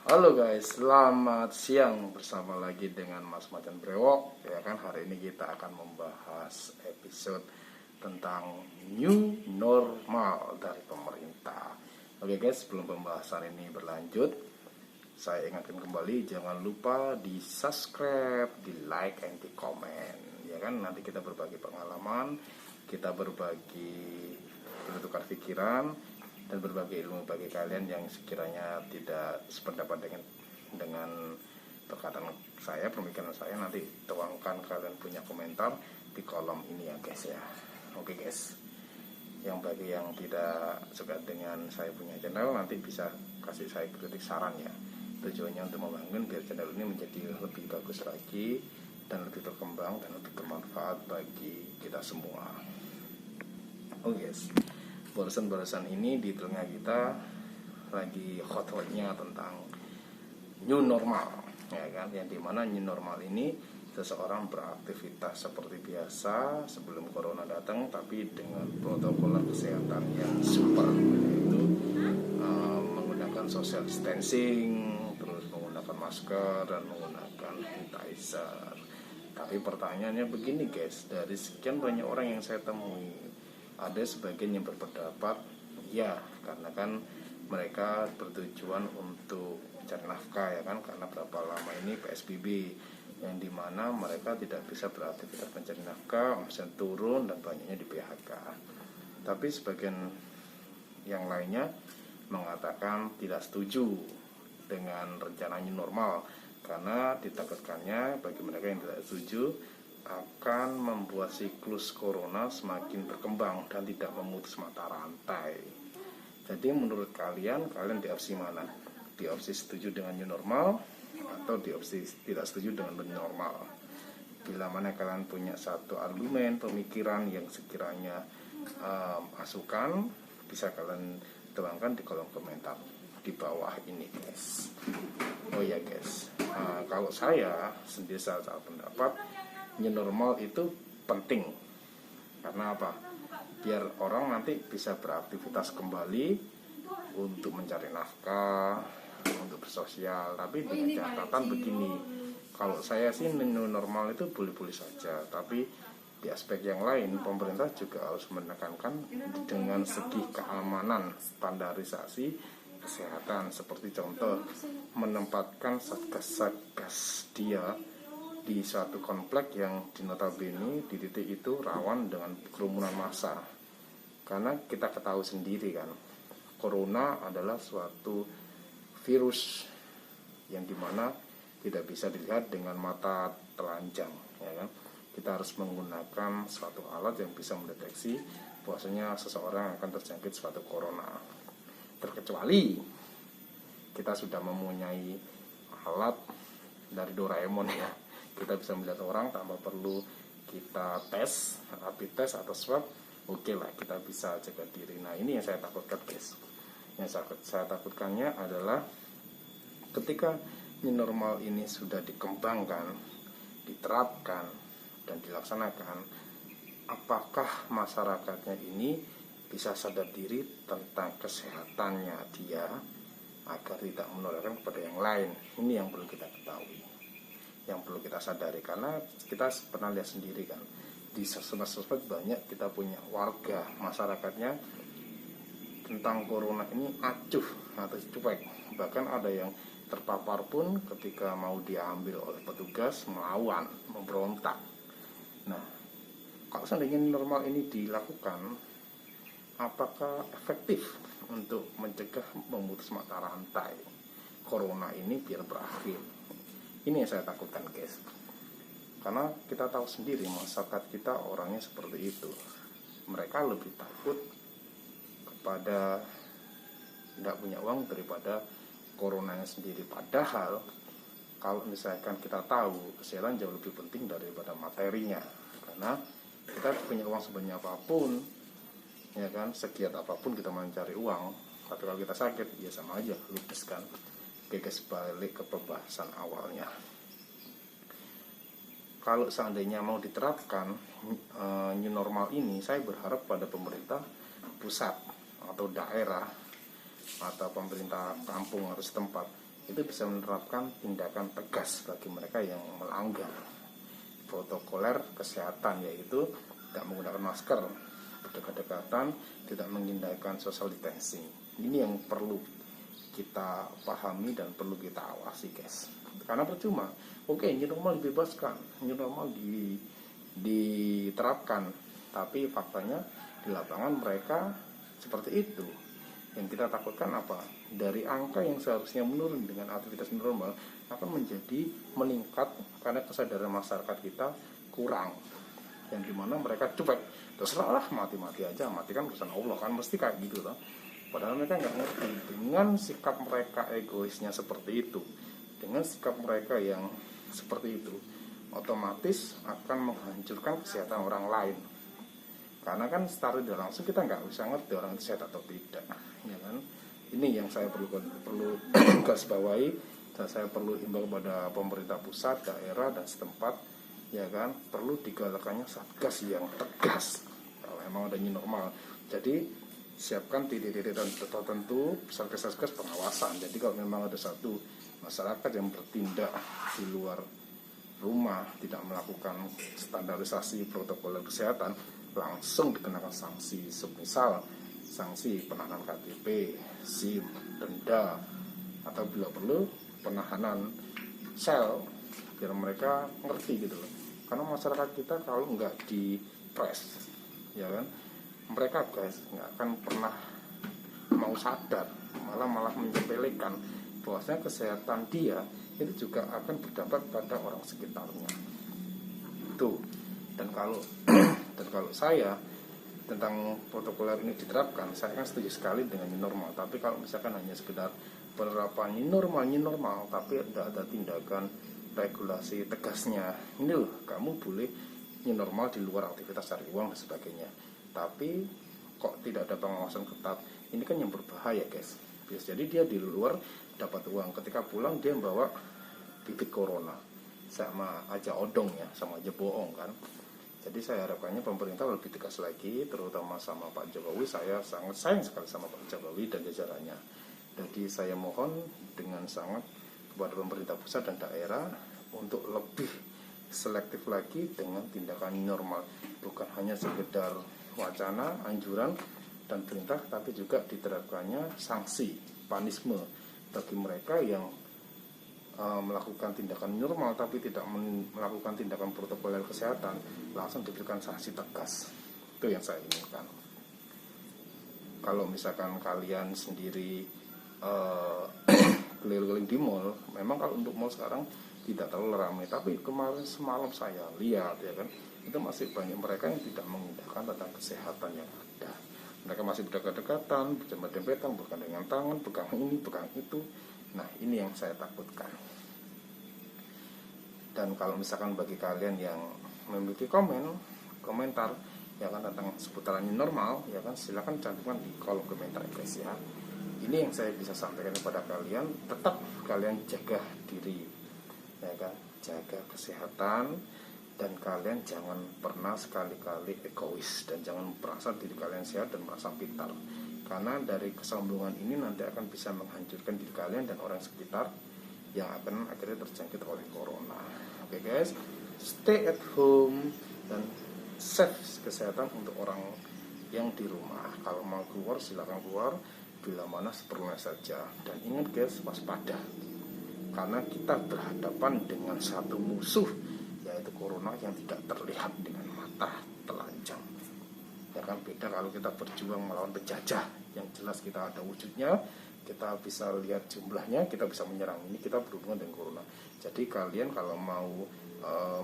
Halo guys, selamat siang bersama lagi dengan Mas Macan Brewok. Ya kan, hari ini kita akan membahas episode tentang new normal dari pemerintah. Oke guys, sebelum pembahasan ini berlanjut, saya ingatkan kembali jangan lupa di subscribe, di like, and di komen. Ya kan, nanti kita berbagi pengalaman, kita berbagi bertukar pikiran dan berbagai ilmu bagi kalian yang sekiranya tidak sependapat dengan perkataan saya, pemikiran saya. Nanti tuangkan kalian punya komentar di kolom ini ya guys ya. Oke guys, yang bagi yang tidak suka dengan saya punya channel, nanti bisa kasih saya kritik saran ya. Tujuannya untuk membangun biar channel ini menjadi lebih bagus lagi dan lebih berkembang dan lebih bermanfaat bagi kita semua. Oke guys, barusan ini di telinga kita lagi hot-hotnya tentang new normal, ya kan? Yang dimana new normal ini seseorang beraktivitas seperti biasa sebelum corona datang, tapi dengan protokol kesehatan yang super, yaitu menggunakan social distancing, terus menggunakan masker dan menggunakan sanitizer. Tapi pertanyaannya begini guys, dari sekian banyak orang yang saya temui, ada sebagian yang berpendapat ya, karena kan mereka bertujuan untuk mencari nafkah ya kan, karena berapa lama ini PSBB yang dimana mereka tidak bisa beraktivitas mencari nafkah, omset turun dan banyaknya di PHK. Tapi sebagian yang lainnya mengatakan tidak setuju dengan rencana new normal, karena ditakutkannya bagi mereka yang tidak setuju akan membuat siklus corona semakin berkembang dan tidak memutus mata rantai. Jadi menurut kalian di opsi mana? Di opsi setuju dengan new normal atau di opsi tidak setuju dengan new normal? Bila mana kalian punya satu argumen pemikiran yang sekiranya masukan, bisa kalian tuangkan di kolom komentar di bawah ini guys. Oh ya guys, kalau saya sendiri secara pendapat, new normal itu penting. Karena apa? Biar orang nanti bisa beraktivitas kembali untuk mencari nafkah, untuk bersosial. Tapi dengan catatan begini, kalau saya sih new normal itu boleh-boleh saja, tapi di aspek yang lain pemerintah juga harus menekankan dengan segi keamanan, standarisasi kesehatan. Seperti contoh, menempatkan satgas dia di suatu komplek yang di notabene di titik itu rawan dengan kerumunan massa. Karena kita ketahui sendiri kan, corona adalah suatu virus yang dimana tidak bisa dilihat dengan mata telanjang ya kan. Kita harus menggunakan suatu alat yang bisa mendeteksi bahwasanya seseorang akan terjangkit suatu corona. Terkecuali kita sudah mempunyai alat dari Doraemon ya, kita bisa melihat orang tanpa perlu kita tes, rapid test atau swab, oke lah, kita bisa jaga diri. Nah ini yang saya takutkan guys. Yang saya takutkannya adalah ketika new normal ini sudah dikembangkan, diterapkan dan dilaksanakan, apakah masyarakatnya ini bisa sadar diri tentang kesehatannya dia agar tidak menularkan kepada yang lain. Ini yang perlu kita ketahui, yang perlu kita sadari. Karena kita pernah lihat sendiri kan, di sosmed banyak kita punya warga masyarakatnya tentang corona ini acuh atau cuek. Bahkan ada yang terpapar pun ketika mau diambil oleh petugas melawan, memberontak. Nah, kalau seandainya normal ini dilakukan, apakah efektif untuk mencegah memutus mata rantai corona ini biar berakhir? Ini yang saya takutkan guys. Karena kita tahu sendiri masyarakat kita orangnya seperti itu. Mereka lebih takut kepada tidak punya uang daripada coronanya sendiri. Padahal kalau misalkan kita tahu kesehatan jauh lebih penting daripada materinya. Karena kita punya uang sebanyak apapun, ya kan, segiat apapun kita mencari uang, tapi kalau kita sakit ya sama aja, ludes kan. Oke guys, balik ke pembahasan awalnya. Kalau seandainya mau diterapkan new normal ini, saya berharap pada pemerintah pusat atau daerah atau pemerintah kampung atau setempat itu bisa menerapkan tindakan tegas bagi mereka yang melanggar protokoler kesehatan, yaitu tidak menggunakan masker, berdekat-dekatan, tidak mengindahkan social distancing. Ini yang perlu kita pahami dan perlu kita awasi, guys. Karena percuma, oke, new normal dibebaskan, new normal diterapkan, tapi faktanya di lapangan mereka seperti itu. Yang kita takutkan apa? Dari angka yang seharusnya menurun dengan aktivitas normal akan menjadi meningkat karena kesadaran masyarakat kita kurang, yang dimana mereka cuek, terserah mati-mati aja, mati kan urusan Allah kan, mesti kayak gitu loh. Padahal mereka nggak ngerti, dengan sikap mereka egoisnya seperti itu, dengan sikap mereka yang seperti itu, otomatis akan menghancurkan kesehatan orang lain. Karena kan secara tidak langsung kita nggak bisa ngerti orang itu sehat atau tidak, ya kan? Ini yang saya perlu garis bawahi, dan saya perlu imbau kepada pemerintah pusat, daerah, dan setempat, ya kan, perlu digalakkannya satgas yang tegas kalau memang ada new normal. Jadi siapkan titik-titik tertentu, satgas pengawasan. Jadi kalau memang ada satu masyarakat yang bertindak di luar rumah, tidak melakukan standarisasi protokol kesehatan, langsung dikenakan sanksi, semisal sanksi penahanan KTP, SIM, denda, atau bila perlu penahanan sel, biar mereka ngerti gitu loh. Karena masyarakat kita kalau nggak dipres, ya kan, mereka guys nggak akan pernah mau sadar, malah menyepelekan bahwasanya kesehatan dia itu juga akan berdampak pada orang sekitarnya. Itu. Dan kalau saya tentang protokoler ini diterapkan, saya kan setuju sekali dengan new normal. Tapi kalau misalkan hanya sekedar penerapan new normal, tapi tidak ada tindakan regulasi tegasnya, ini loh, kamu boleh new normal di luar aktivitas cari uang dan sebagainya, tapi kok tidak ada pengawasan ketat, ini kan yang berbahaya, guys. Jadi dia di luar dapat uang, ketika pulang dia membawa bibit corona, sama aja odong ya, sama aja bohong kan. Jadi saya harapkannya pemerintah lebih tegas lagi, terutama sama Pak Jokowi. Saya sangat sayang sekali sama Pak Jokowi dan jajarannya. Jadi saya mohon dengan sangat kepada pemerintah pusat dan daerah untuk lebih selektif lagi dengan tindakan normal. Bukan hanya sekedar wacana, anjuran, dan perintah, tapi juga diterapkannya sanksi, panisme bagi mereka yang melakukan tindakan normal tapi tidak melakukan tindakan protokoler kesehatan, langsung diberikan sanksi tegas. Itu yang saya inginkan. Kalau misalkan kalian sendiri keliling-keliling di mall, memang kalau untuk mall sekarang tidak terlalu ramai, tapi kemarin semalam saya lihat, ya kan, itu masih banyak mereka yang tidak mengindahkan tentang kesehatan yang ada. Mereka masih berdekat-dekatan, berjemput-jempetan, bukan dengan tangan, pegang ini, pegang itu. Nah, ini yang saya takutkan. Dan kalau misalkan bagi kalian yang memiliki komentar ya kan tentang seputaran new normal, ya kan, silakan cantumkan di kolom komentar, guys ya. Ini yang saya bisa sampaikan kepada kalian. Tetap kalian jaga diri, ya kan, jaga kesehatan, dan kalian jangan pernah sekali-kali egois dan jangan merasa diri kalian sehat dan merasa pintar. Karena dari kesombongan ini nanti akan bisa menghancurkan diri kalian dan orang sekitar yang akan akhirnya terjangkit oleh corona. Oke guys, stay at home dan save kesehatan untuk orang yang di rumah. Kalau mau keluar silakan keluar bila mana seperlunya saja. Dan ingat guys, waspada. Karena kita berhadapan dengan satu musuh, yaitu corona yang tidak terlihat dengan mata telanjang. Ya kan, beda kalau kita berjuang melawan penjajah, yang jelas kita ada wujudnya, kita bisa lihat jumlahnya, kita bisa menyerang. Ini kita berhubungan dengan corona. Jadi kalian kalau mau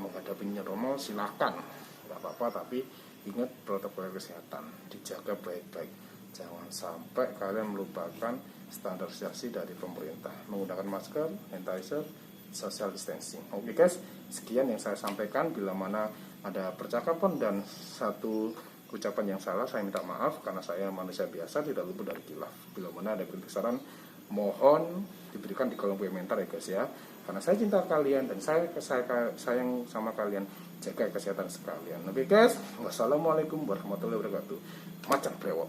menghadapi new normal silakan, nggak apa-apa, tapi ingat protokol kesehatan, dijaga baik-baik. Jangan sampai kalian melupakan standarisasi dari pemerintah, menggunakan masker, sanitizer, social distancing. Oke guys, sekian yang saya sampaikan. Bila mana ada percakapan dan satu ucapan yang salah, saya minta maaf karena saya manusia biasa, tidak luput dari khilaf. Bila mana ada kritik saran, mohon diberikan di kolom komentar ya guys ya. Karena saya cinta kalian dan saya sayang sama kalian, jaga kesehatan sekalian. Oke guys, wassalamualaikum warahmatullahi wabarakatuh. Macan brewok.